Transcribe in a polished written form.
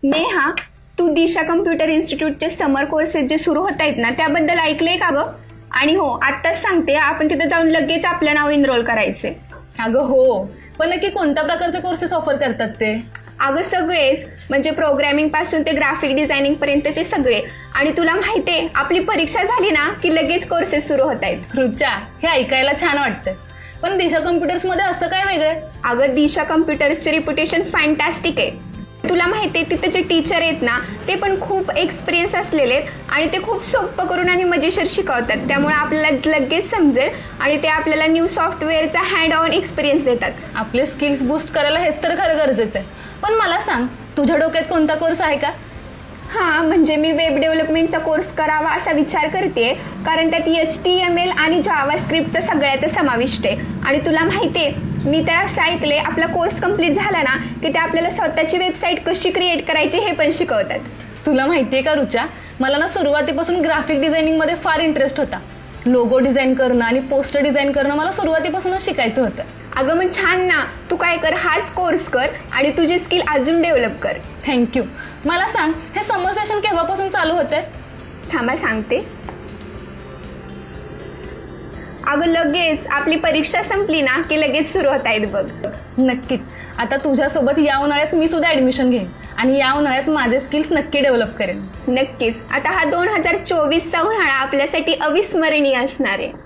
नेहा, तू दिशा computer इन्स्टिट्यूटचे समर courses जे सुरू होत आहेत ना त्याबद्दल ऐकलंय का गं? आणि हो, आत्ताच सांगते, आपण तिथे जाऊन लगेच आपलं नाव इनरोल करायचे. अगं हो, पण नक्की कोणत्या प्रकारचे कोर्सेस ऑफर करतात ते? अगं सगळेच, म्हणजे प्रोग्रॅमिंग पासून ते ग्राफिक डिझायनिंग पर्यंतचे सगळे. आणि तुला माहितीये, आपली परीक्षा झाली ना की लगेच कोर्सेस सुरू होत आहेत. रुचा, हे ऐकायला छान वाटतंय, पण दिशा कम्प्युटर्स मध्ये असं काय वेगळं? अगं दिशा कम्प्युटरचे रिप्युटेशन फॅन्टॅस्टिक आहे. तुला माहितीये, तिथे जे टीचर आहेत ना ते पण खूप एक्सपिरियन्स असलेले आहेत आणि ते खूप सोपं करून आणि मजेशीर शिकवतात. त्यामुळे आपल्याला लगेच समजेल आणि ते आपल्याला न्यू सॉफ्टवेअरचा हँड ऑन एक्सपिरियन्स देतात. आपले स्किल्स बूस्ट करायला हेच तर खरं गरजेचं आहे. पण मला सांग, तुझ्या डोक्यात कोणता कोर्स आहे का? हां, म्हणजे मी वेब डेव्हलपमेंटचा कोर्स करावा असा विचार करते, कारण त्यात HTML आणि जावा स्क्रिप्टचा सगळ्याचा समाविष्ट आहे. आणि तुला माहिती आहे, मी तर असं ऐकले, आपला कोर्स कंप्लीट झाला ना की ते आपल्याला स्वतःची वेबसाईट कशी क्रिएट करायची हे पण शिकवतात. तुला माहितीये का रुचा, मला ना सुरुवातीपासून ग्राफिक डिझायनिंग मध्ये फार इंटरेस्ट होता. लोगो डिझाईन करणं आणि पोस्टर डिझाईन करणं मला सुरुवातीपासूनच शिकायचं होतं. अगं मग छान ना, तू काय कर, हाच कोर्स कर आणि तुझी स्किल अजून डेव्हलप कर. थँक्यू. मला सांग, हे समर सेशन केव्हापासून चालू होते? थांबा सांगते. अगं लगेच आपली परीक्षा संपली ना की लगेच सुरू होत आहेत बघ. नक्कीच. आता तुझ्यासोबत या उन्हाळ्यात मी सुद्धा ऍडमिशन घेईन आणि या उन्हाळ्यात माझे स्किल्स नक्की डेव्हलप करेन. नक्कीच. आता हा 2024चा उन्हाळा आपल्यासाठी अविस्मरणीय असणार आहे.